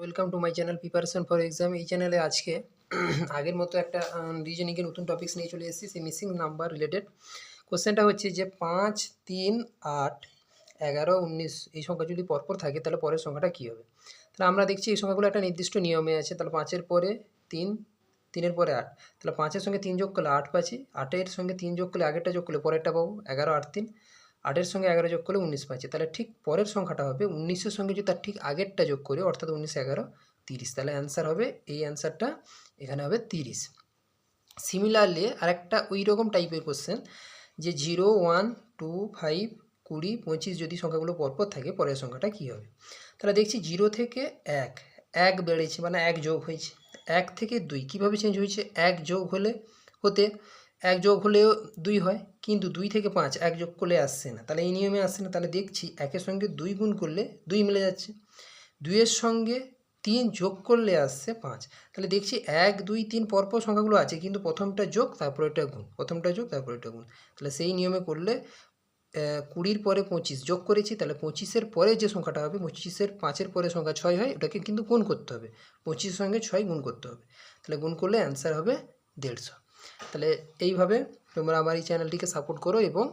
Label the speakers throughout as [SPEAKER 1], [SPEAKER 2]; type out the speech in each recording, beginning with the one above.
[SPEAKER 1] Welcome to my channel preparation for exam. এই চ্যানেলে আজকে আগের মতো একটা রিজনিংয়ের নতুন টপিক্স নিয়ে চলে এসেছি। সেই মিসিং নাম্বার রিলেটেড কোশ্চেনটা হচ্ছে যে 5, 3, 8, 11, 19 এই সংখ্যা যদি পরপর থাকে তাহলে পরের সংখ্যাটা কী হবে। তাহলে আমরা দেখছি এই সংখ্যাগুলো একটা নির্দিষ্ট নিয়মে আছে। তাহলে 5-এর পরে 3, 3-এর পরে 8, তাহলে 5-এর সঙ্গে 3 যোগ করলে 8 পাচ্ছি, 8-এর সঙ্গে 3 যোগ করলে আগেরটা যোগ করলে পরেরটা পাবো 11, 8, 3, 8-এর সঙ্গে 11 যোগ করলে 19 পাচ্ছি। তাহলে ঠিক পরের সংখ্যাটা হবে 19-এর সঙ্গে যদি তার ঠিক আগেরটা যোগ করি, অর্থাৎ 19, 11, 30। তাহলে অ্যান্সার হবে, এই অ্যান্সারটা এখানে হবে 30। সিমিলারলি আরেকটা ওই রকম টাইপের কোশ্চেন যে 0, 1, 2, 5, 20, 25 যদি সংখ্যাগুলো পরপর থাকে পরের সংখ্যাটা কী হবে। তাহলে দেখছি 0 থেকে 1 বেড়েছে, মানে 1 যোগ হয়েছে। 1 থেকে 2 কীভাবে চেঞ্জ হয়েছে, 1 যোগ হতে 1 যোগ হলেও 2 হয়, কিন্তু 2 থেকে 5 1 যোগ করলে আসছে না, তাহলে এই নিয়মে আসছে না। তাহলে দেখছি 1-এর সঙ্গে 2 গুণ করলে 2 মিলে যাচ্ছে, 2-এর সঙ্গে 3 যোগ করলে আসছে 5। তাহলে দেখছি 1, 2, 3 পরপর সংখ্যাগুলো আছে, কিন্তু প্রথমটা যোগ তারপর এটা গুণ, প্রথমটা যোগ তারপর এটা গুণ। তাহলে সেই নিয়মে করলে 20-র পরে 25 যোগ করেছি, তাহলে 25-এর পরে যে সংখ্যাটা হবে, 25-এর 5-এর পরে সংখ্যা 6 হয়, ওটাকে কিন্তু গুণ করতে হবে, 25-এর সঙ্গে 6 গুণ করতে হবে। তাহলে গুণ করলে অ্যান্সার হবে 150। তাহলে এইভাবে তোমরা আমার এই চ্যানেলটিকে সাপোর্ট করো এবং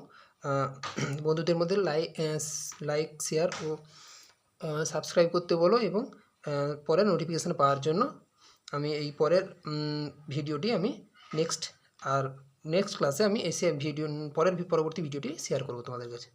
[SPEAKER 1] বন্ধুদের মধ্যে লাইক শেয়ার ও সাবস্ক্রাইব করতে বলো, এবং পরের নোটিফিকেশান পাওয়ার জন্য আমি এই পরের ভিডিওটি আমি নেক্সট ক্লাসে আমি এসে পরবর্তী ভিডিওটি শেয়ার করবো তোমাদের কাছে।